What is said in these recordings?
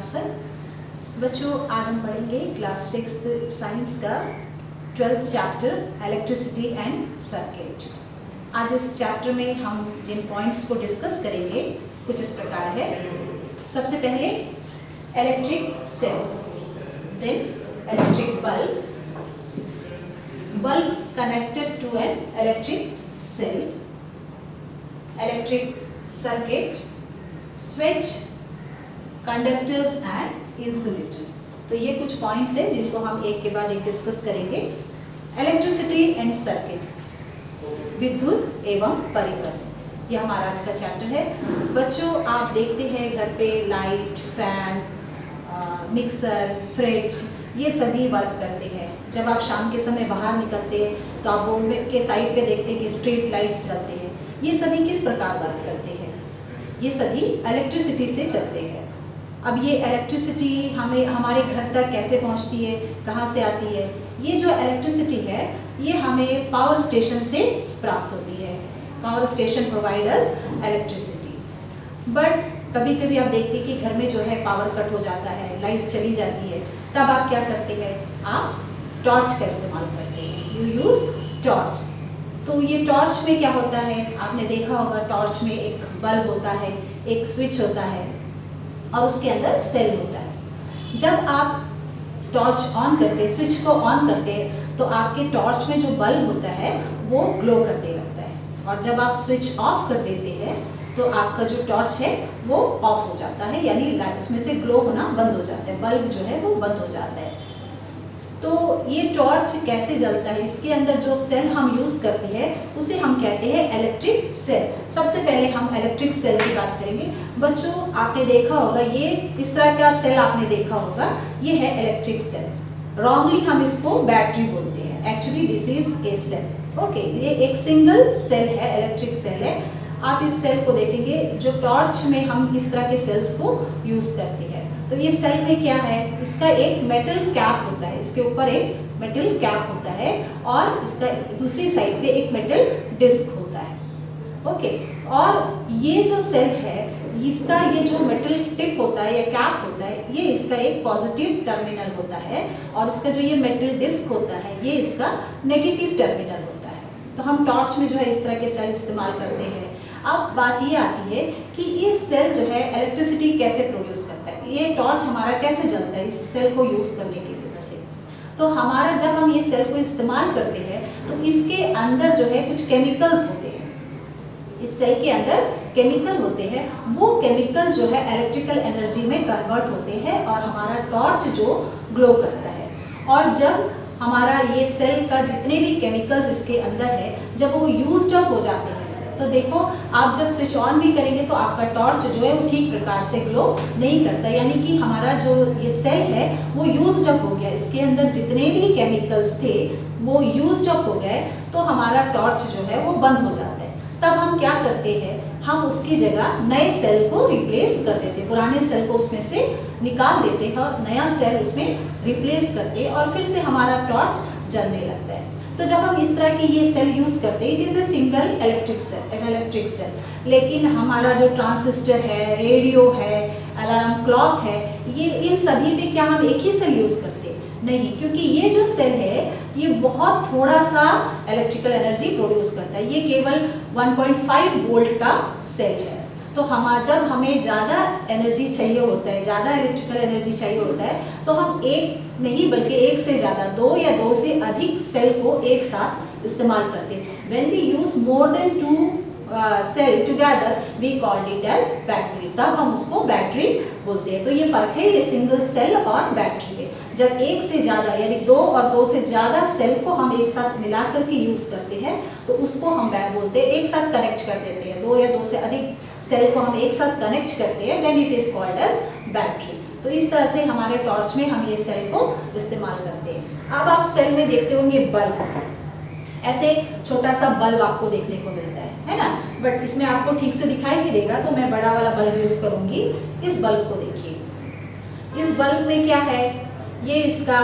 Sir. बच्चों, आज हम पढ़ेंगे क्लास 6 साइंस का 12th chapter electricity and circuit. आज इस चैप्टर में हम जिन पॉइंट्स को डिस्कस करेंगे कुछ इस प्रकार है। सबसे पहले electric cell, then electric bulb connected to an electric cell, electric circuit, switch, conductors and insulators. तो ये कुछ पॉइंट्स हैं जिनको हम एक के बाद एक डिस्कस करेंगे। इलेक्ट्रिसिटी एंड सर्किट, विद्युत एवं परिपथ, ये हमारा आज का चैप्टर है। बच्चों, आप देखते हैं घर पे लाइट, फैन, मिक्सर, फ्रिज, ये सभी वर्क करते हैं। जब आप शाम के समय बाहर निकलते हैं तो आप रोड के साइड पे देखते हैं कि स्ट्रीट लाइट्स चलते हैं। ये सभी किस प्रकार वर्क करते हैं? ये सभी इलेक्ट्रिसिटी से चलते हैं। अब ये इलेक्ट्रिसिटी हमें हमारे घर तक कैसे पहुंचती है, कहाँ से आती है? ये जो इलेक्ट्रिसिटी है ये हमें पावर स्टेशन से प्राप्त होती है। Power station providers electricity. But कभी कभी आप देखते हैं कि घर में जो है पावर कट हो जाता है, लाइट चली जाती है, तब आप क्या करते हैं? आप टॉर्च का इस्तेमाल करते हैं। You use torch. तो ये टॉर्च में क्या होता है, आपने देखा होगा, टॉर्च में एक बल्ब होता है, एक स्विच होता है और उसके अंदर सेल होता है। जब आप टॉर्च ऑन करते, स्विच को ऑन करते, तो आपके टॉर्च में जो बल्ब होता है वो ग्लो करने लगता है। और जब आप स्विच ऑफ कर देते हैं तो आपका जो टॉर्च है वो ऑफ हो जाता है, यानी उसमें से ग्लो होना बंद हो जाता है, बल्ब जो है वो बंद हो जाता है। तो ये टॉर्च कैसे जलता है? इसके अंदर जो सेल हम यूज़ करते हैं उसे हम कहते हैं इलेक्ट्रिक सेल। सबसे पहले हम इलेक्ट्रिक सेल की बात करेंगे। बच्चों, आपने देखा होगा, ये इस तरह का सेल आपने देखा होगा, ये है इलेक्ट्रिक सेल। रॉन्गली हम इसको बैटरी बोलते हैं। Actually this is a cell. Okay, ये एक सिंगल सेल है, इलेक्ट्रिक सेल है। आप इस सेल को देखेंगे, जो टॉर्च में हम इस तरह के सेल्स को यूज़ करते हैं। तो ये सेल में क्या है, इसका एक मेटल कैप होता है, इसके ऊपर एक मेटल कैप होता है और इसका दूसरी साइड पे एक मेटल डिस्क होता है। ओके, और ये जो सेल है, इसका ये जो मेटल टिप होता है या कैप होता है, ये इसका एक पॉजिटिव टर्मिनल होता है और इसका जो ये मेटल डिस्क होता है ये इसका नेगेटिव टर्मिनल होता है। तो हम टॉर्च में जो है इस तरह के सेल इस्तेमाल करते हैं। अब बात ये आती है कि ये सेल जो है इलेक्ट्रिसिटी कैसे प्रोड्यूस करता है, ये टॉर्च हमारा कैसे जलता है इस सेल को यूज़ करने की वजह से। तो हमारा जब हम ये सेल को इस्तेमाल करते हैं तो इसके अंदर जो है कुछ केमिकल्स होते हैं। इस सेल के अंदर केमिकल होते हैं, वो केमिकल जो है इलेक्ट्रिकल एनर्जी में कन्वर्ट होते हैं और हमारा टॉर्च जो ग्लो करता है। और जब हमारा ये सेल का जितने भी केमिकल्स इसके अंदर है, जब वो यूज्ड अप हो जाते हैं, तो देखो आप जब स्विच ऑन भी करेंगे तो आपका टॉर्च जो है वो ठीक प्रकार से ग्लो नहीं करता, यानी कि हमारा जो ये सेल है वो यूज्ड अप हो गया। इसके अंदर जितने भी केमिकल्स थे वो यूज्ड अप हो गए, तो हमारा टॉर्च जो है वो बंद हो जाता है। तब हम क्या करते हैं, हम उसकी जगह नए सेल को रिप्लेस कर देते हैं, पुराने सेल को उसमें से निकाल देते हैं और नया सेल उसमें रिप्लेस करते हैं और फिर से हमारा टॉर्च जलने लगता है। तो जब हम इस तरह की ये सेल यूज़ करते हैं, it is a single electric cell, an electric cell. लेकिन हमारा जो ट्रांजिस्टर है, रेडियो है, अलार्म क्लॉक है, ये इन सभी पे क्या हम एक ही सेल यूज़ करते हैं? नहीं, क्योंकि ये जो सेल है ये बहुत थोड़ा सा इलेक्ट्रिकल एनर्जी प्रोड्यूस करता है। ये केवल 1.5 वोल्ट का सेल है। तो जब हमें ज़्यादा एनर्जी चाहिए होता है, ज़्यादा इलेक्ट्रिकल एनर्जी चाहिए होता है, तो हम एक नहीं बल्कि एक से ज़्यादा, दो या दो से अधिक सेल को एक साथ इस्तेमाल करते हैं। When we use more than 2 cell together we called it as battery, तब हम उसको बैटरी बोलते हैं। तो ये फ़र्क है, ये सिंगल सेल और बैटरी है। जब एक से ज़्यादा यानी 2 और 2 से ज़्यादा सेल को हम एक साथ मिला करके यूज़ करते हैं तो उसको हम बोलते हैं, एक साथ कनेक्ट कर देते हैं, 2 या 2 से अधिक सेल को हम एक साथ कनेक्ट करते हैं, then it is called as battery. तो इस तरह से हमारे टॉर्च में हम ये सेल को इस्तेमाल करते हैं। अब आप सेल में देखते होंगे बल्ब, ऐसे छोटा सा बल्ब आपको देखने को मिलता है ना, बट इसमें आपको ठीक से दिखाई नहीं देगा तो मैं बड़ा वाला बल्ब यूज़ करूँगी। इस बल्ब को देखिए, इस बल्ब में क्या है, ये इसका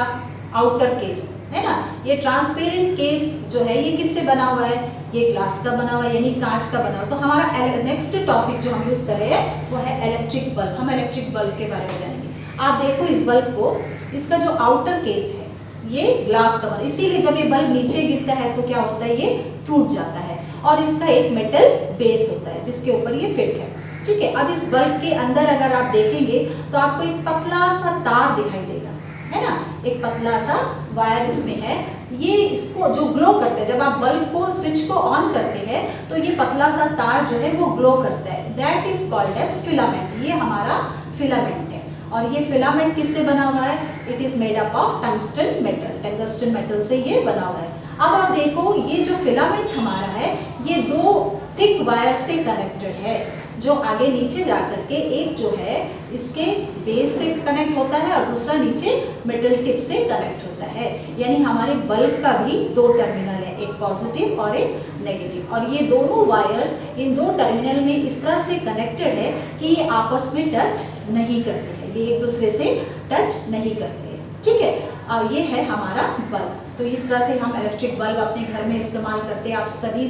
आउटर केस है ना, ये ट्रांसपेरेंट केस जो है ये किससे बना हुआ है? ये ग्लास का बना हुआ है, यानी कांच का बना हुआ। तो हमारा नेक्स्ट टॉपिक जो हम यूज़ कर रहे हैं वो है इलेक्ट्रिक बल्ब। हम इलेक्ट्रिक बल्ब के बारे में जानेंगे। आप देखो इस बल्ब को, इसका जो आउटर केस है ये ग्लास कवर, इसीलिए जब ये बल्ब नीचे गिरता है तो क्या होता है, ये टूट जाता है और इसका एक मेटल बेस होता है जिसके ऊपर ये फिट है। ठीक है, अब इस बल्ब के अंदर अगर आप देखेंगे तो आपको एक पतला सा तार दिखाई देगा, है ना, एक पतला सा वायर इसमें है। ये इसको जो ग्लो करता है, जब आप बल्ब को स्विच को ऑन करते हैं तो ये पतला सा तार जो है वो ग्लो करता है, that is called as filament. ये हमारा फिलामेंट है और ये फिलामेंट किससे बना हुआ है, it is made up of tungsten metal, tungsten metal से ये बना हुआ है। अब आप देखो ये जो फिलामेंट हमारा है ये दो थिक वायर से कनेक्टेड है, जो आगे नीचे जा करके एक जो है इसके बेस से कनेक्ट होता है और दूसरा नीचे मेटल टिप से कनेक्ट होता है। यानी हमारे बल्ब का भी दो टर्मिनल है, एक पॉजिटिव और एक नेगेटिव, और ये दोनों वायर्स इन दो टर्मिनल में इस तरह से कनेक्टेड है कि ये आपस में टच नहीं करते हैं, ये एक दूसरे से टच नहीं करते हैं। ठीक है, और ये है हमारा बल्ब। तो इस तरह से हम इलेक्ट्रिक बल्ब अपने घर में इस्तेमाल करते हैं, आप सभी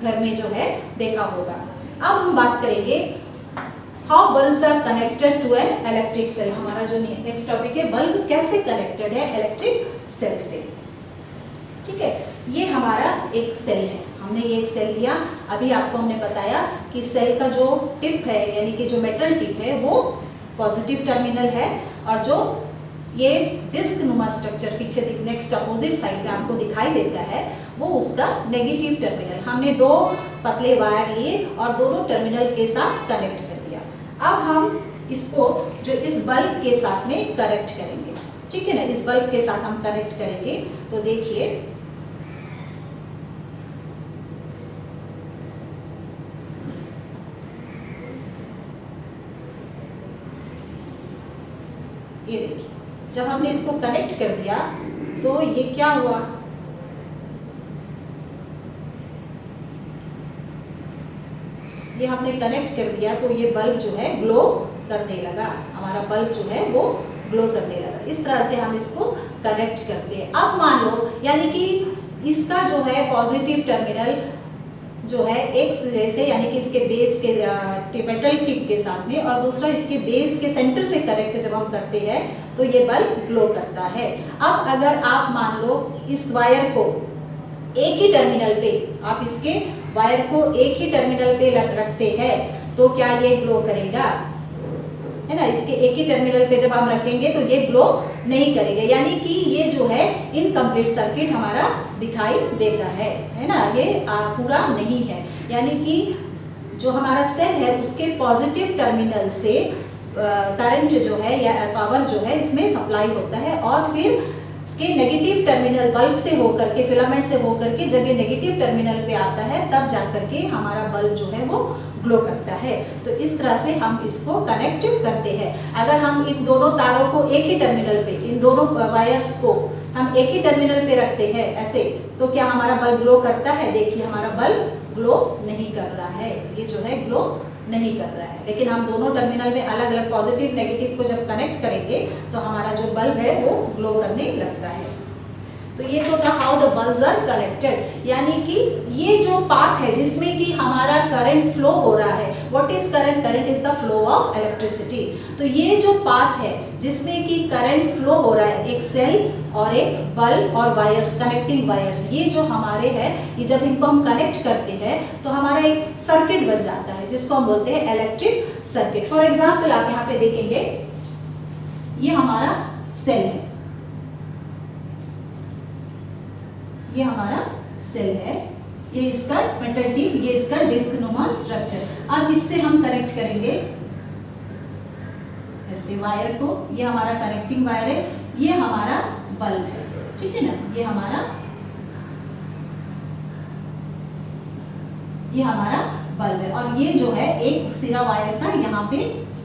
घर में जो है देखा होगा। अब हम बात करेंगे how bulbs are connected to an electric cell. हमारा जो नेक्स्ट टॉपिक है, बल्ब कैसे कनेक्टेड है इलेक्ट्रिक सेल से। ठीक है, ये हमारा एक सेल है, हमने ये एक सेल लिया। अभी आपको हमने बताया कि सेल का जो टिप है यानी कि जो मेटल टिप है वो पॉजिटिव टर्मिनल है और जो ये डिस्क नुमा स्ट्रक्चर पीछे नेक्स्ट अपोजिट साइड पे आपको दिखाई देता है वो उसका नेगेटिव टर्मिनल। हमने दो पतले वायर लिए और दोनों टर्मिनल के साथ कनेक्ट कर दिया। अब हम इसको जो इस बल्ब के साथ में कनेक्ट करेंगे। ठीक है ना, इस बल्ब के साथ हम कनेक्ट करेंगे तो देखिए ये देखिए, जब हमने इसको कनेक्ट कर दिया तो ये क्या हुआ, ये हमने कनेक्ट कर दिया तो ये बल्ब जो है ग्लो करने लगा, हमारा बल्ब जो है वो ग्लो करने लगा। इस तरह से हम इसको कनेक्ट करते हैं। अब मान लो यानी कि इसका जो है पॉजिटिव टर्मिनल जो है एक जैसे यानी कि इसके बेस के मेटल टिप के साथ में और दूसरा इसके बेस के सेंटर से कनेक्ट जब हम करते हैं तो ये बल्ब ग्लो करता है। अब अगर आप मान लो इस वायर को एक ही टर्मिनल पे, आप इसके वायर को एक ही टर्मिनल पे रखते हैं तो क्या ये ग्लो करेगा, है ना। इसके एक ही टर्मिनल पे जब हम रखेंगे तो ये ग्लो नहीं करेगा, यानी कि ये जो है इनकम्प्लीट सर्किट हमारा दिखाई देता है ना, ये पूरा नहीं है। यानी कि जो हमारा सेल है उसके पॉजिटिव टर्मिनल से करंट जो है या पावर जो है इसमें सप्लाई होता है और फिर इसके नेगेटिव टर्मिनल बल्ब से होकर के, फिलामेंट से होकर के जब ये नेगेटिव टर्मिनल पे आता है तब जाकर के हमारा बल्ब जो है वो ग्लो करता है। तो इस तरह से हम इसको कनेक्ट करते हैं। अगर हम इन दोनों तारों को एक ही टर्मिनल पे, इन दोनों वायर्स को हम एक ही टर्मिनल पे रखते हैं ऐसे, तो क्या हमारा बल्ब ग्लो करता है? देखिए हमारा बल्ब ग्लो नहीं कर रहा है, ये जो है ग्लो नहीं कर रहा है। लेकिन हम दोनों टर्मिनल में अलग अलग पॉजिटिव नेगेटिव को जब कनेक्ट करेंगे तो हमारा जो बल्ब है वो ग्लो करने लगता है। तो ये तो था how the bulbs are connected, यानी कि ये जो पाथ है जिसमें कि हमारा करंट फ्लो हो रहा है, what is current? Current is the flow of electricity. तो ये जो पाथ है जिसमें कि करंट फ्लो हो रहा है, एक सेल और एक बल्ब और वायर्स, कनेक्टिंग वायर्स, ये जो हमारे हैं, ये जब इनको हम कनेक्ट करते हैं तो हमारा एक सर्किट बन जाता है जिसको हम बोलते हैं इलेक्ट्रिक सर्किट। फॉर एग्जाम्पल आप यहाँ पे देखेंगे, ये हमारा सेल है, ये हमारा सेल है, ये इसका मेटल टिप, ये इसका डिस्क नुमा स्ट्रक्चर। अब इससे हम कनेक्ट करेंगे ऐसे वायर को, ये हमारा कनेक्टिंग वायर है, ये हमारा बल्ब है, ठीक है ना, ये हमारा बल्ब है और ये जो है एक सिरा वायर का यहाँ पे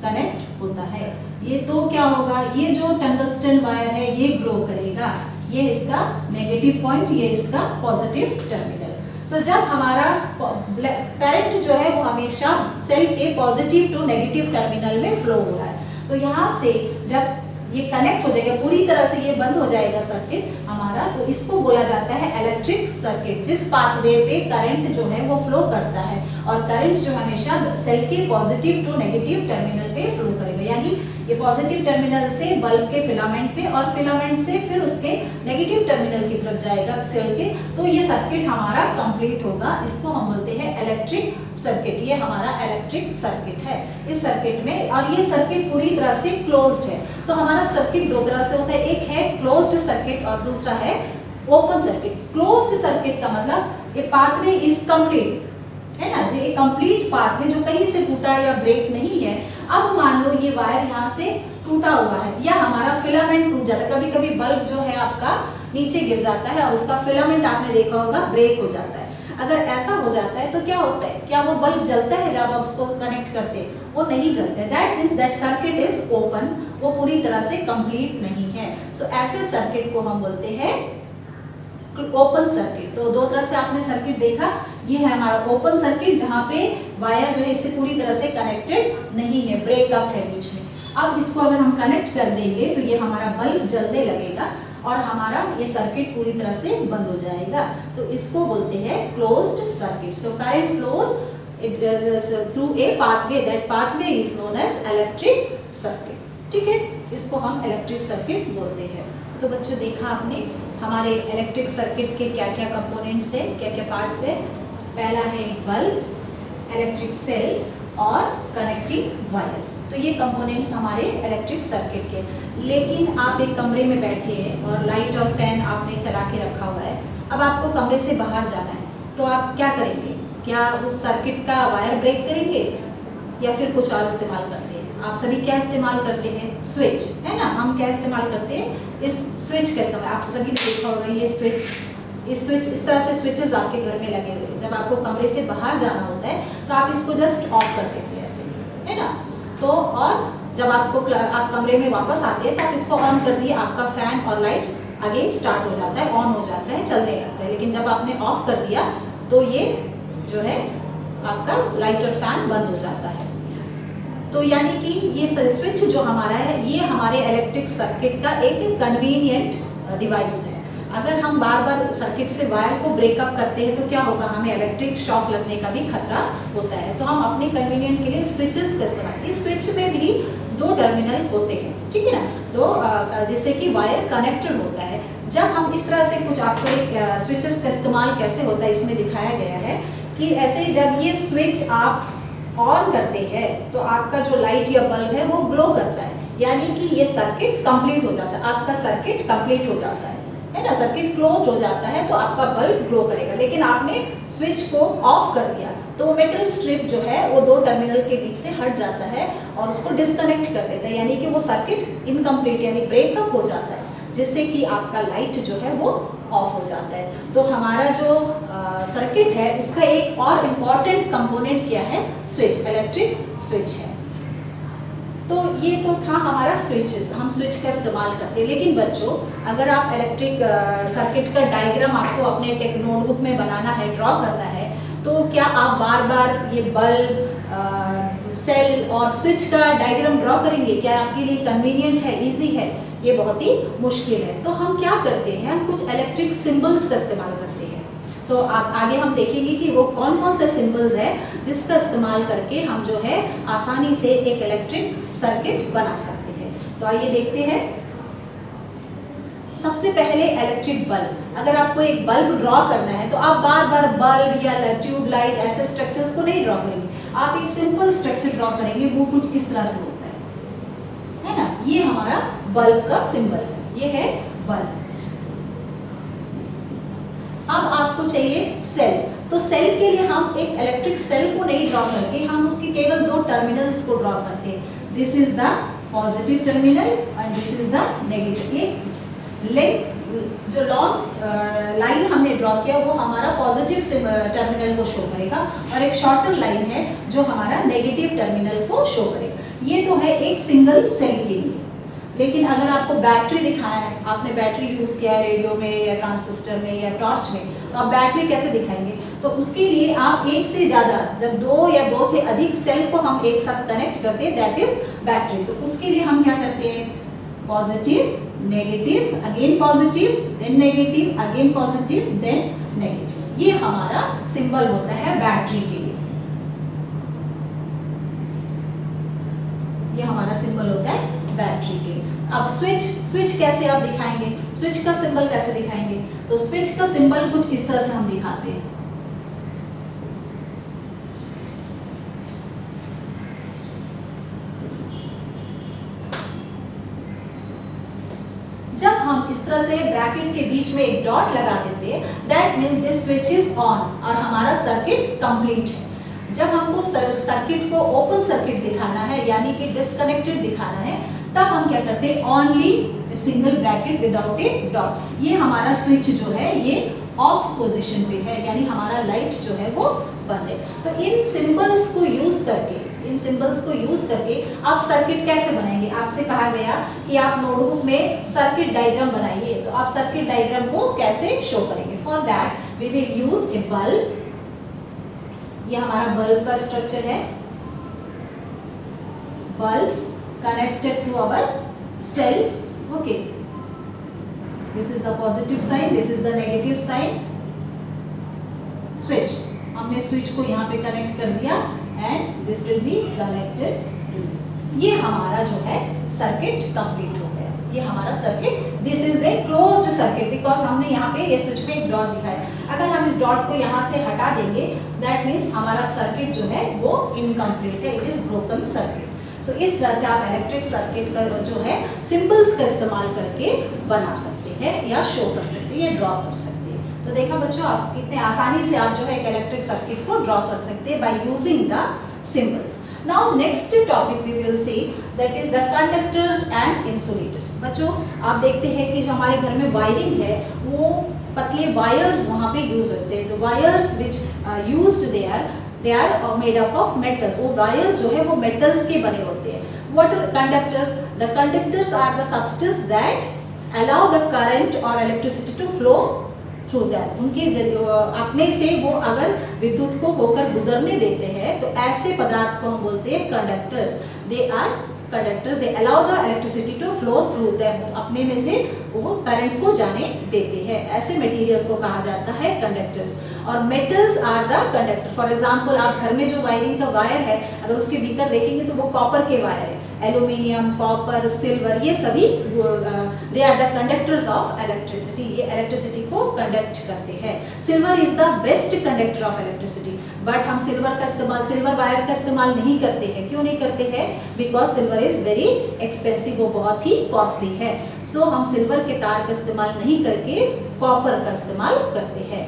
कनेक्ट होता है। ये तो क्या होगा, ये जो टंगस्टन वायर है ये ग्लो करेगा, ये इसका नेगेटिव पॉइंट, ये इसका पॉजिटिव टर्मिनल। तो जब हमारा करंट जो है वो हमेशा सेल के पॉजिटिव टू नेगेटिव टर्मिनल में फ्लो हो रहा है, तो यहाँ से जब ये कनेक्ट हो जाएगा, पूरी तरह से ये बंद हो जाएगा सर्किट हमारा, तो इसको बोला जाता है इलेक्ट्रिक सर्किट। जिस पाथवे पे करंट जो है वो फ्लो करता है और करंट जो हमेशा सेल के पॉजिटिव टू नेगेटिव टर्मिनल पे फ्लो करेगा, यानी ये पॉजिटिव टर्मिनल से बल्ब के फिलामेंट पे और फिलामेंट से फिर उसके नेगेटिव टर्मिनल की तरफ जाएगा सेल के, तो ये सर्किट हमारा कंप्लीट होगा। इसको हम बोलते हैं इलेक्ट्रिक सर्किट। ये हमारा इलेक्ट्रिक सर्किट है। इस सर्किट में, और ये सर्किट पूरी तरह से क्लोज्ड है। तो हमारा सर्किट दो तरह से होता है, एक है क्लोज्ड सर्किट और दूसरा है ओपन सर्किट। क्लोज्ड सर्किट का मतलब ये पाथवे इज कंप्लीट, है ना जी, कंप्लीट पाथवे जो कहीं से टूटा या ब्रेक नहीं है। अब मान लो ये वायर यहाँ से टूटा हुआ है या हमारा फिलामेंट टूट जाता है। कभी कभी बल्ब जो है आपका नीचे गिर जाता है और उसका फिलामेंट आपने देखा होगा ब्रेक हो जाता है। अगर ऐसा हो जाता है तो क्या होता है, क्या वो बल्ब जलता है जब आप उसको कनेक्ट करते हैं? वो नहीं जलता है। That means that circuit is open, वो पूरी तरह से कंप्लीट नहीं है। सो ऐसे सर्किट को हम बोलते हैं ओपन सर्किट। तो दो तरह से आपने सर्किट देखा, ये है हमारा ओपन सर्किट जहाँ पे वायर जो है इससे पूरी तरह से कनेक्टेड नहीं है, ब्रेकअप है बीच में। अब इसको अगर हम कनेक्ट कर देंगे तो ये हमारा बल्ब जलने लगेगा और हमारा ये सर्किट पूरी तरह से बंद हो जाएगा। तो इसको बोलते हैं closed circuit. So current flows through a pathway, that pathway is known as electric circuit. ठीक है, इसको हम इलेक्ट्रिक सर्किट बोलते हैं। तो बच्चों देखा आपने हमारे इलेक्ट्रिक सर्किट के क्या क्या कंपोनेंट्स है, क्या क्या पार्ट्स है। पहला है बल्ब, इलेक्ट्रिक सेल और कनेक्टिंग वायर्स। तो ये कंपोनेंट्स हमारे इलेक्ट्रिक सर्किट के। लेकिन आप एक कमरे में बैठे हैं और लाइट और फैन आपने चला के रखा हुआ है। अब आपको कमरे से बाहर जाना है तो आप क्या करेंगे? क्या उस सर्किट का वायर ब्रेक करेंगे या फिर कुछ और इस्तेमाल करते हैं? आप सभी क्या इस्तेमाल करते हैं? स्विच, है ना। हम क्या इस्तेमाल करते हैं? इस स्विच का इस्तेमाल। आप सभी ने देखा होगा ये स्विच, इस तरह से स्विचेस आपके घर में लगे हुए हैं। जब आपको कमरे से बाहर जाना होता है तो आप इसको जस्ट ऑफ कर देते हैं ऐसे, है ना। तो और जब आप कमरे में वापस आते हैं तो आप इसको ऑन कर दिए, आपका फैन और लाइट्स अगेन स्टार्ट हो जाता है, ऑन हो जाता है, चलने लगता है। लेकिन जब आपने ऑफ कर दिया तो ये जो है आपका लाइट और फैन बंद हो जाता है। तो यानी कि ये स्विच जो हमारा है ये हमारे इलेक्ट्रिक सर्किट का एक कन्वीनियंट डिवाइस है। अगर हम बार बार सर्किट से वायर को ब्रेकअप करते हैं तो क्या होगा, हमें इलेक्ट्रिक शॉक लगने का भी खतरा होता है। तो हम अपने कन्वीनियंट के लिए स्विचेस का इस्तेमाल, इस स्विच में भी दो टर्मिनल होते हैं, ठीक है ना। तो जिससे कि वायर कनेक्टेड होता है। जब हम इस तरह से कुछ, आपको एक स्विचेस का इस्तेमाल कैसे होता है इसमें दिखाया गया है कि ऐसे जब ये स्विच आप ऑन करते हैं तो आपका जो लाइट या बल्ब है वो ग्लो करता है, यानी कि ये सर्किट कंप्लीट हो जाता है, आपका सर्किट कंप्लीट हो जाता है ना। सर्किट क्लोज हो जाता है तो आपका बल्ब ग्लो करेगा। लेकिन आपने स्विच को ऑफ कर दिया तो मेटल स्ट्रिप जो है वो दो टर्मिनल के बीच से हट जाता है और उसको डिस्कनेक्ट कर देता है, यानी कि वो सर्किट इनकम्प्लीट यानी ब्रेकअप हो जाता है, जिससे कि आपका लाइट जो है वो ऑफ हो जाता है। तो हमारा जो सर्किट है उसका एक और इम्पॉर्टेंट कंपोनेंट क्या है? स्विच, इलेक्ट्रिक स्विच है। तो ये तो था हमारा स्विचेस, हम स्विच का इस्तेमाल करते हैं। लेकिन बच्चों अगर आप इलेक्ट्रिक सर्किट का डायग्राम आपको अपने नोटबुक में बनाना है, ड्रॉ करना है, तो क्या आप बार बार ये बल्ब, सेल और स्विच का डायग्राम ड्रॉ करेंगे? क्या आपके लिए कन्वीनियंट है, ईजी है? ये बहुत ही मुश्किल है। तो हम क्या करते हैं, हम कुछ इलेक्ट्रिक सिंबल्स का इस्तेमाल करते हैं। तो आप आगे हम देखेंगे कि वो कौन कौन से सिंबल्स है जिसका इस्तेमाल करके हम जो है आसानी से एक इलेक्ट्रिक सर्किट बना सकते हैं। तो आइए देखते हैं। सबसे पहले इलेक्ट्रिक बल्ब। अगर आपको एक बल्ब ड्रॉ करना है तो आप बार बार बल्ब या ट्यूब लाइट ऐसे स्ट्रक्चर्स को नहीं ड्रॉ करेंगे, आप एक सिंपल स्ट्रक्चर ड्रॉ करेंगे, वो कुछ इस तरह से होता है ना। ये हमारा बल्ब का सिंबल है, ये है बल्ब। अब आपको चाहिए सेल। तो सेल के लिए हम एक इलेक्ट्रिक सेल को नहीं ड्रॉ करके हम उसके केवल दो टर्मिनल्स को ड्रॉ करते हैं। This is the positive terminal and this is the negative. ये जो लॉन्ग लाइन हमने ड्रॉ किया वो हमारा पॉजिटिव टर्मिनल को शो करेगा और एक शॉर्टर लाइन है जो हमारा नेगेटिव टर्मिनल को शो करेगा। ये तो है एक सिंगल सेल के लिए। लेकिन अगर आपको बैटरी दिखाना है, आपने बैटरी यूज़ किया है रेडियो में या ट्रांजिस्टर में या टॉर्च में, तो आप बैटरी कैसे दिखाएंगे? तो उसके लिए आप एक से ज़्यादा, जब दो या दो से अधिक सेल को हम एक साथ कनेक्ट करते हैं, दैट इज बैटरी। तो उसके लिए हम क्या करते हैं? Positive, negative, again positive, then negative, again positive, then negative. ये हमारा सिंबल होता है बैटरी के लिए। ये हमारा सिंबल होता है बैटरी के। अब स्विच कैसे आप दिखाएंगे, स्विच का सिंबल कैसे दिखाएंगे? तो स्विच का सिंबल कुछ इस तरह से हम दिखाते हैं। जब हम इस तरह से ब्रैकेट के बीच में एक डॉट लगा देते हैं, that means this switch is on और हमारा सर्किट कंप्लीट है। जब हमको सर्किट को ओपन सर्किट दिखाना है यानी कि डिस्कनेक्टेड दिखाना है, तब हम क्या करते हैं, ओनली सिंगल ब्रैकेट विदाउट ए डॉट। ये हमारा स्विच जो है ये ऑफ पोजीशन पे है, यानी हमारा लाइट जो है वो बंद है। तो इन सिंबल्स को यूज करके आप सर्किट कैसे बनाएंगे? आपसे कहा गया कि आप नोटबुक में सर्किट डायग्राम बनाइए, तो आप सर्किट डायग्राम को कैसे शो करेंगे? For that we will use a bulb. ये हमारा बल्ब का स्ट्रक्चर है, bulb connected to our cell. Okay, this is the positive sign, this is the negative sign. Switch, हमने स्विच को यहाँ पे कनेक्ट कर दिया and this will be connected to this. ये हमारा जो है सर्किट कंप्लीट हो गया। ये हमारा circuit, this is a closed circuit because हमने यहाँ पे ये स्विच पे एक डॉट दिखाया। अगर हम इस डॉट को यहाँ से हटा देंगे, दैट मीन्स हमारा सर्किट जो है वो इनकम्प्लीट है, इट इज ब्रोकन सर्किट। तो इस तरह से आप इलेक्ट्रिक सर्किट का जो है सिंबल्स का इस्तेमाल करके बना सकते हैं या शो कर सकते हैं या ड्रॉ कर सकते हैं। तो देखा बच्चों, आप कितने आसानी से आप जो है एक इलेक्ट्रिक सर्किट को ड्रॉ कर सकते हैं by using the symbols. Now next topic we will see, that is the conductors and insulators. बच्चों आप देखते हैं कि जो हमारे घर में वायरिंग है वो पतले वायर्स वहाँ पे यूज होते हैं। तो wires which used they are made up of metals. वो वायर्स जो है वो मेटल्स के बने होते हैं। What are conductors? The conductors are the substance that allow the current or electricity to flow through them. उनके अपने से वो अगर विद्युत को होकर गुजरने देते हैं तो ऐसे पदार्थ को हम बोलते हैं conductors. They are conductors, they allow the electricity to flow through them. अपने में से वो करंट को जाने देते हैं, ऐसे मटेरियल्स को कहा जाता है कंडक्टर्स। और metals are the conductor. For example आप घर में जो वायरिंग का वायर है, अगर उसके भीतर देखेंगे तो वो कॉपर के वायर है, एल्यूमिनियम, कॉपर, सिल्वर, ये सभी they are the conductors of electricity. ये इलेक्ट्रिसिटी को कंडक्ट करते हैं। Silver is the best conductor of electricity, but हम सिल्वर वायर का इस्तेमाल नहीं करते हैं। क्यों नहीं करते हैं? Because silver is very expensive, वो बहुत ही कॉस्टली है। सो हम सिल्वर के तार का इस्तेमाल नहीं करके कॉपर का इस्तेमाल करते हैं।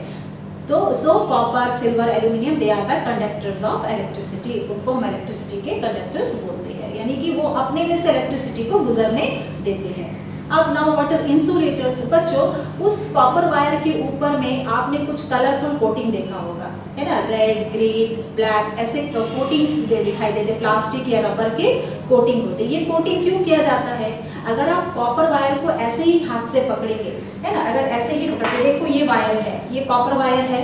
तो so copper, silver, aluminium, they are the conductors of electricity. उनको हम इलेक्ट्रिसिटी के कंडक्टर्स बोलते हैं, यानी कि वो अपने में से इलेक्ट्रिसिटी को गुजरने देते हैं। अब नाउ व्हाट आर इंसुलेटर्स? बच्चों उस कॉपर वायर के ऊपर में आपने कुछ कलरफुल कोटिंग देखा होगा, है ना, रेड, ग्रीन, ब्लैक, ऐसे कोटिंग दिखाई देते, प्लास्टिक या रबर के कोटिंग होते। ये कोटिंग क्यों किया जाता है? अगर आप कॉपर वायर को ऐसे ही हाथ से पकड़ेंगे, है ना, अगर ऐसे ही पकड़ते, देखो ये वायर है, ये कॉपर वायर है,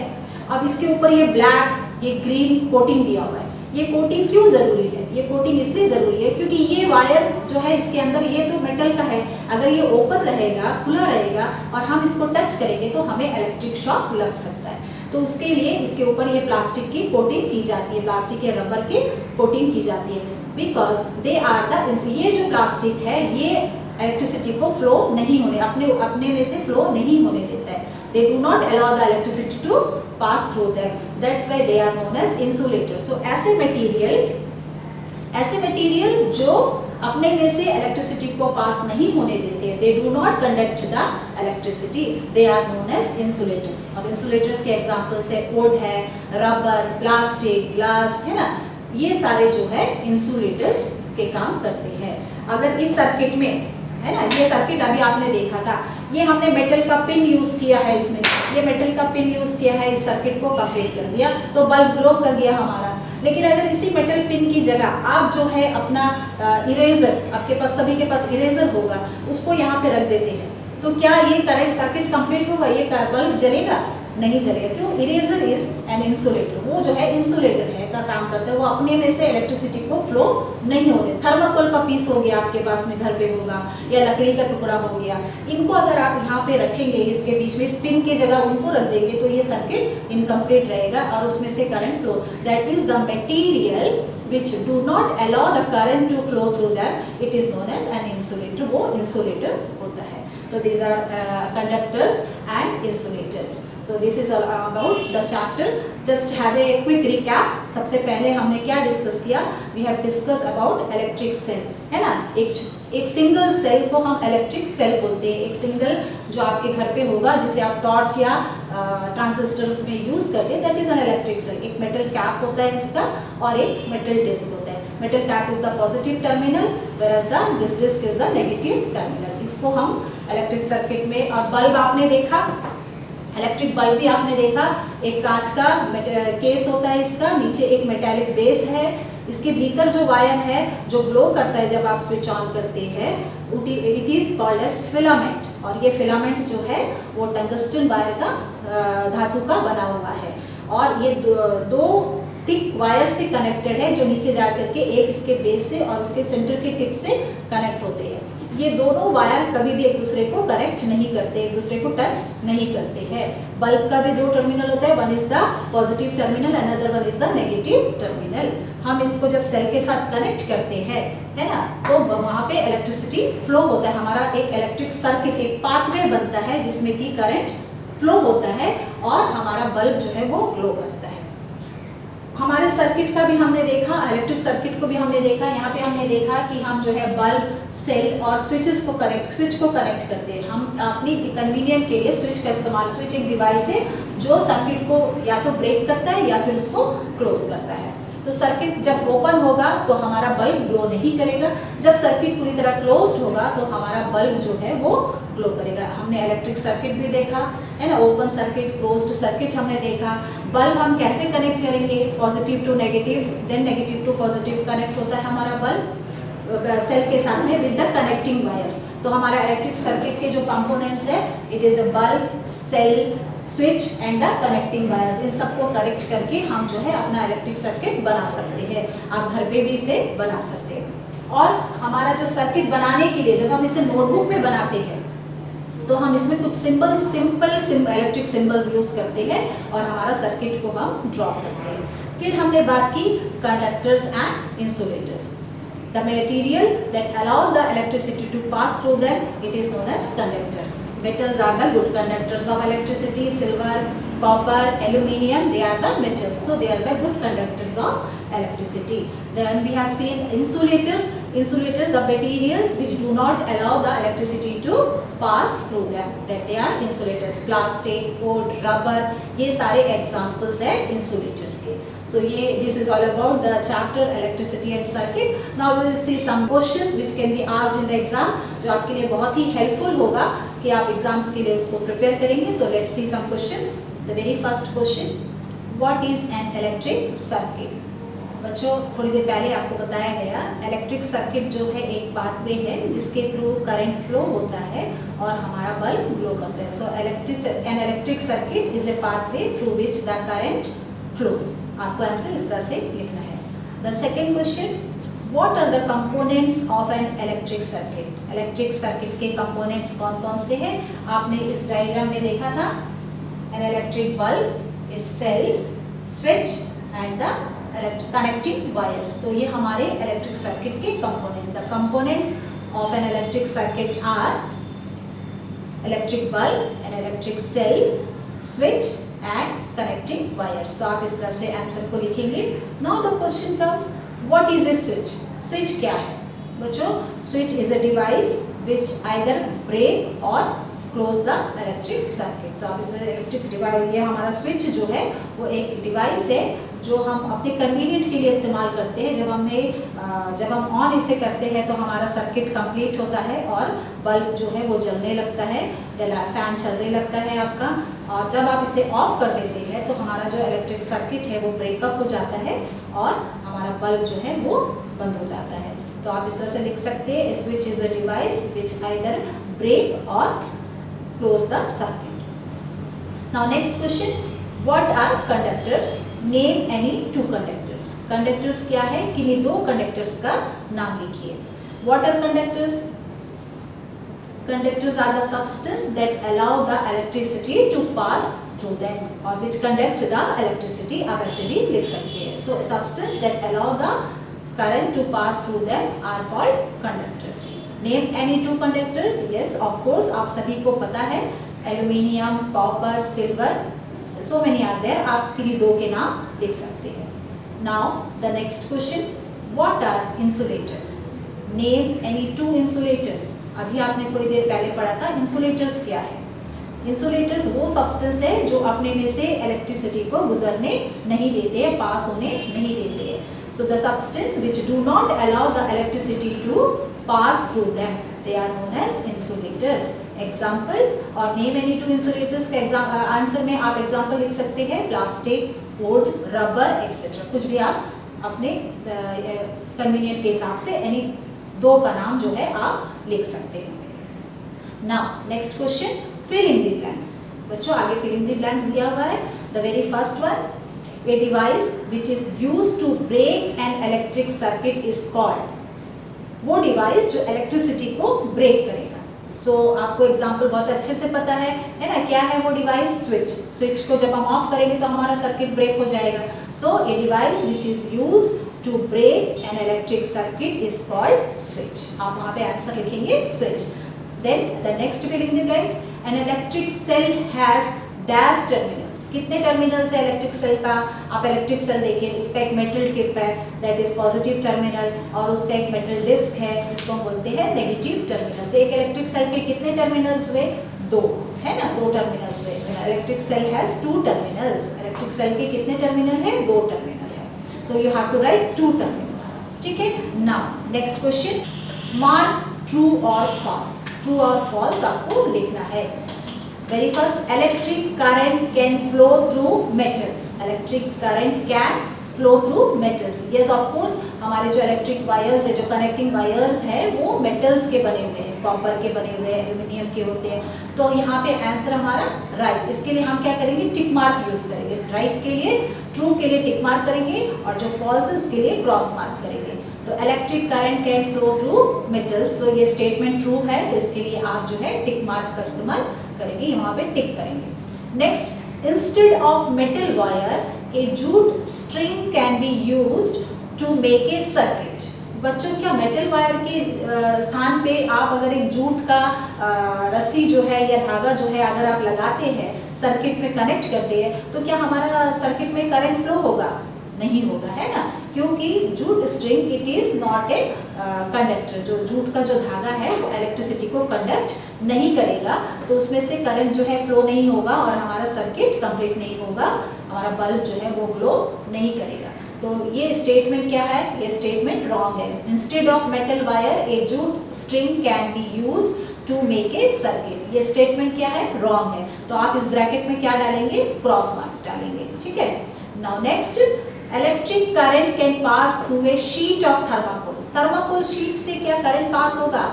अब इसके ऊपर ये ब्लैक, ये ग्रीन कोटिंग दिया हुआ है। ये कोटिंग क्यों जरूरी है? ये कोटिंग इसलिए जरूरी है क्योंकि ये वायर जो है इसके अंदर ये तो मेटल का है, अगर ये ओपन रहेगा, खुला रहेगा और हम इसको टच करेंगे तो हमें इलेक्ट्रिक शॉक लग सकता है। तो उसके लिए इसके ऊपर ये प्लास्टिक की कोटिंग की जाती है, प्लास्टिक या रबर की कोटिंग की जाती है। बिकॉज दे आर द, ये जो प्लास्टिक है ये इलेक्ट्रिसिटी को फ्लो नहीं होने, अपने में से फ्लो नहीं होने देता है। They do not allow the electricity to pass through them. That's why they are known as insulators. So ऐसे मटेरियल जो अपने में से इलेक्ट्रिसिटी को पास नहीं होने देते, they do not conduct the electricity, they are known as insulators. और insulators के एग्जाम्पल्स है वुड है, रबर, प्लास्टिक, ग्लास, है ना, ये सारे जो है इंसुलेटर्स के काम करते हैं। अगर इस सर्किट में, है ना, ये सर्किट अभी आपने देखा था, ये हमने मेटल का पिन यूज किया है, इसमें ये मेटल का पिन यूज किया है, इस सर्किट को कंप्लीट कर दिया तो बल्ब ग्लो कर गया हमारा। लेकिन अगर इसी मेटल पिन की जगह आप जो है अपना इरेजर, आपके पास सभी के पास इरेजर होगा, उसको यहाँ पे रख देते हैं, तो क्या ये करंट सर्किट कंप्लीट होगा? ये बल्ब जलेगा? नहीं जलेगा। क्यों? इरेजर इज एन इंसुलेटर, वो जो है इंसुलेटर है का काम करता है, वो अपने में से इलेक्ट्रिसिटी को फ्लो नहीं होने। थर्माकोल का पीस हो गया आपके पास में घर पे होगा, या लकड़ी का टुकड़ा हो गया, इनको अगर आप यहाँ पे रखेंगे, इसके बीच में स्पिन की जगह उनको रख देंगे तो ये सर्किट इनकम्प्लीट रहेगा और उसमें से current flow. That means the material which do not allow the current to flow through them, it is known as an insulator. वो insulator होता है. So these are conductors and insulators. So this is all about the chapter. Just have a quick recap. सबसे पहले हमने क्या discuss किया? We have discussed about electric cell, है ना? एक सिंगल सेल को हम इलेक्ट्रिक सेल बोलते हैं. एक सिंगल जो आपके घर पे होगा, जिसे आप टॉर्च या ट्रांजिस्टर्स में यूज करते हैं, that is an electric cell. एक मेटल कैप होता है इसका और एक मेटल डिस्क होता है. Metal cap is the positive terminal, whereas this disc is the negative terminal. इसको हम इलेक्ट्रिक सर्किट में, और बल्ब आपने देखा, इलेक्ट्रिक बल्ब भी आपने देखा, एक कांच का केस होता है इसका, नीचे एक मेटालिक बेस है, इसके भीतर जो वायर है जो ग्लो करता है जब आप स्विच ऑन करते हैं, it is called as filament. और ये फिलामेंट जो है वो टंगस्टन वायर का धातु का बना हुआ है, और ये दो थिक वायर से कनेक्टेड है जो नीचे जा करके एक इसके बेस से और इसके सेंटर के टिप से कनेक्ट होते हैं. ये दोनों वायर कभी भी एक दूसरे को कनेक्ट नहीं करते, एक दूसरे को टच नहीं करते हैं. बल्ब का भी दो टर्मिनल होता है, one is the positive terminal, another one is the negative terminal. हम इसको जब सेल के साथ कनेक्ट करते हैं, है ना, तो वहाँ पे इलेक्ट्रिसिटी फ्लो होता है. हमारा एक इलेक्ट्रिक सर्किट, एक पाथवे बनता है जिसमें कि करंट फ्लो होता है और हमारा बल्ब जो है वो ग्लो करता है. हमारे सर्किट का भी हमने देखा, इलेक्ट्रिक सर्किट को भी हमने देखा. यहाँ पे हमने देखा कि हम जो है बल्ब, सेल और स्विच को कनेक्ट करते हैं. हम अपनी कन्वीनियंट के लिए स्विच का इस्तेमाल, स्विच एक डिवाइस है जो सर्किट को या तो ब्रेक करता है या फिर उसको क्लोज करता है. तो सर्किट जब ओपन होगा तो हमारा बल्ब ग्लो नहीं करेगा, जब सर्किट पूरी तरह क्लोज्ड होगा तो हमारा बल्ब जो है वो ग्लो करेगा. हमने इलेक्ट्रिक सर्किट भी देखा, है ना, ओपन सर्किट, क्लोज्ड सर्किट हमने देखा. बल्ब हम कैसे कनेक्ट करेंगे? Positive to negative, then negative to positive connect होता है हमारा बल्ब सेल के साथ में विद द कनेक्टिंग वायर्स. तो हमारा इलेक्ट्रिक सर्किट के जो कंपोनेंट्स है, it is a bulb, cell, switch and the connecting wires. इन सबको कनेक्ट करके हम जो है अपना इलेक्ट्रिक सर्किट बना सकते हैं. आप घर पे भी इसे बना सकते हैं. और हमारा जो सर्किट बनाने के लिए जब हम इसे नोटबुक में बनाते हैं तो हम इसमें कुछ सिंपल इलेक्ट्रिक सिंबल्स यूज करते हैं और हमारा सर्किट को हम ड्रॉ करते हैं. फिर हमने बात की conductors and insulators. The material that allow the electricity to pass through them, it is known as conductor. Metals are the good conductors of electricity. Silver, copper, aluminium, they are the metals. So they are the good conductors of electricity. Then we have seen insulators. Insulators, the materials which do not allow the electricity to pass through them, that they are insulators. Plastic, wood, rubber, ये सारे examples हैं insulators के. So this is all about the chapter electricity and circuit. Now we will see some questions which can be asked in the exam, जो आपके लिए बहुत ही helpful होगा कि आप एग्जाम्स के लिए उसको प्रिपेयर करेंगे. So let's see some questions. The very first question, what is an electric circuit? बच्चों, थोड़ी देर पहले आपको बताया गया, इलेक्ट्रिक सर्किट जो है एक पाथवे है जिसके थ्रू करंट फ्लो होता है और हमारा बल्ब ग्लो करता है. So an electric circuit is a pathway through which the current flows. आपको आंसर इस तरह से लिखना है. The second question, What are the components of an electric circuit? Electric circuit के कंपोनेंट्स कौन कौन से हैं? आपने इस डायग्राम में देखा था. An electric bulb is cell, switch and the connecting wires. तो ये हमारे इलेक्ट्रिक सर्किट के components. The components of an electric circuit are electric bulb, an electric cell, switch and connecting wires. तो आप इस तरह से आंसर को लिखेंगे. Now the question comes, what is a switch? Switch क्या है? बच्चों, switch is a device which either break or close the electric circuit. तो आप इस तरह इलेक्ट्रिक डिवाइस, ये हमारा स्विच जो है वो एक डिवाइस है जो हम अपने कन्वीनियंट के लिए इस्तेमाल करते हैं. जब हम ऑन इसे करते हैं तो हमारा सर्किट कंप्लीट होता है और बल्ब जो है वो जलने लगता है, फैन चलने लगता है आपका. और जब आप इसे ऑफ कर देते हैं तो हमारा जो इलेक्ट्रिक सर्किट है वो ब्रेकअप हो जाता है और हमारा बल्ब जो है वो बंद हो जाता है. तो आप इस तरह से लिख सकते हैं, switch is a device which either break or close the circuit. Now next question, what are conductors? Name any two conductors. Conductors क्या है? किन्हीं दो कंडक्टर्स का नाम लिखिए. What are conductors? Conductors are the substance that allow the electricity to pass through them और which conduct the electricity, आप ऐसे भी लिख सकते हैं. So substance that allow the current to pass through them are called conductors. Name any two conductors. Yes, of course, आप सभी को पता है, aluminium, copper, silver, so many are there. आप किन्हीं दो के नाम लिख सकते हैं. Now the next question, what are insulators? Name any two insulators. अभी आपने थोड़ी देर पहले पढ़ा था insulators क्या है. इंसुलेटर्स वो सब्सटेंस है जो अपने में से इलेक्ट्रिसिटी को गुजरने नहीं देते हैं, पास होने नहीं देते हैं. So the substance which do not allow the electricity to pass through them, they are known as insulators. Example or name any two insulators का आंसर में आप एग्जाम्पल लिख सकते हैं, प्लास्टिक, वुड, रबर एक्सेट्रा. कुछ भी आप अपने कन्वीनियंट के हिसाब से एनी दो का नाम जो है आप लिख सकते हैं. Now next question, fill in the blanks. बच्चों आगे fill in the blanks दिया हुआ है. The very first one, a device which is used to break an electric circuit is called. वो डिवाइस जो इलेक्ट्रिसिटी को ब्रेक करेगा. सो आपको एग्जाम्पल बहुत अच्छे से पता है ना, क्या है वो डिवाइस? स्विच. स्विच को जब हम ऑफ करेंगे तो हमारा सर्किट ब्रेक हो जाएगा. So a device which is use to break an electric circuit is called switch. आप वहाँ पे आंसर लिखेंगे switch. Then the next fill in the blanks, an electric cell has dash terminals. कितने terminals है electric cell का? आप electric cell देखिए, उसका एक मेटल टिप है, दैट इज पॉजिटिव टर्मिनल, और उसका एक मेटल डिस्क है जिसको हम बोलते हैं नेगेटिव टर्मिनल. तो एक इलेक्ट्रिक सेल के कितने टर्मिनल्स हुए? दो, है ना, दो टर्मिनल्स हुए. Electric cell has two terminals. Electric cell के कितने टर्मिनल है? दो टर्मिनल है. So you have to write two terminals. ठीक है. Now next question, mark true or false. True or false आपको लिखना है. Very first, electric current can flow through metals. Electric current can flow through metals. Yes of course, हमारे जो electric wires है, जो connecting wires है, वो metals के बने हुए हैं, कॉपर के बने हुए हैं, एल्यूमिनियम के होते हैं. तो यहाँ पे आंसर हमारा राइट. इसके लिए हम क्या करेंगे? टिक मार्क यूज करेंगे. राइट के लिए, ट्रू के लिए टिक मार्क करेंगे, और जो फॉल्स है उसके लिए क्रॉस मार्क करेंगे. तो electric current can flow through metals, तो ये स्टेटमेंट ट्रू है, तो इसके लिए आप जो है टिक मार्क का इस्तेमाल करेंगे, यहाँ पे टिक करेंगे. Next, instead of metal wire a jute string can be used to make a circuit. बच्चों, क्या मेटल वायर के स्थान पे आप अगर एक जूट का रस्सी जो है या धागा जो है अगर आप लगाते हैं, सर्किट में कनेक्ट करते हैं, तो क्या हमारा सर्किट में करंट फ्लो होगा? नहीं होगा, है ना, क्योंकि jute string it is not a conductor. जो जूट का जो धागा है वो इलेक्ट्रिसिटी को कंडक्ट नहीं करेगा, तो उसमें से करंट जो है फ्लो नहीं होगा और हमारा सर्किट कंप्लीट नहीं होगा, हमारा बल्ब जो है वो ग्लो नहीं करेगा. तो ये स्टेटमेंट क्या है? ये स्टेटमेंट रॉन्ग है. Instead of metal wire a jute string can be use to make a circuit. ये स्टेटमेंट क्या है? रॉन्ग है. तो आप इस ब्रैकेट में क्या डालेंगे? क्रॉस मार्क डालेंगे. ठीक है. Now next, electric current can pass through a sheet of thermocol. Thermocol sheet से क्या करंट पास होगा?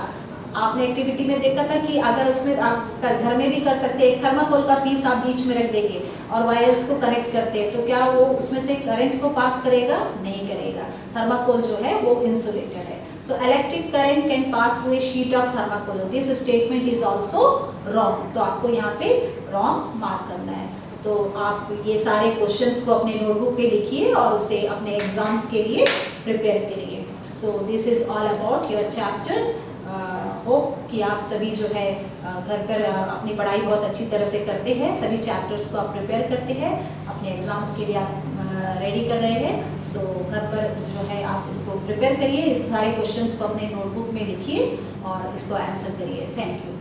आपने एक्टिविटी में देखा था कि अगर उसमें आप घर में भी कर सकते हैं, एक थर्माकोल का पीस आप बीच में रख देंगे और वायर्स को कनेक्ट करते हैं, तो क्या वो उसमें से करंट को पास करेगा? नहीं करेगा. थर्माकोल जो है वो इंसुलेटेड है. So electric current can pass through a sheet of thermocol. This statement is also wrong. तो आपको यहाँ पे रॉन्ग मार्क करना है. तो आप ये सारे क्वेश्चंस को अपने नोटबुक पे लिखिए और उसे अपने एग्जाम्स के लिए प्रिपेयर करिए. So this is all about your chapters. Hope कि आप सभी जो है घर पर अपनी पढ़ाई बहुत अच्छी तरह से करते हैं, सभी चैप्टर्स को आप प्रिपेयर करते हैं, अपने एग्ज़ाम्स के लिए आप रेडी कर रहे हैं. सो घर पर जो है आप इसको प्रिपेयर करिए, इस सारे क्वेश्चंस को अपने नोटबुक में लिखिए और इसको आंसर करिए. Thank you.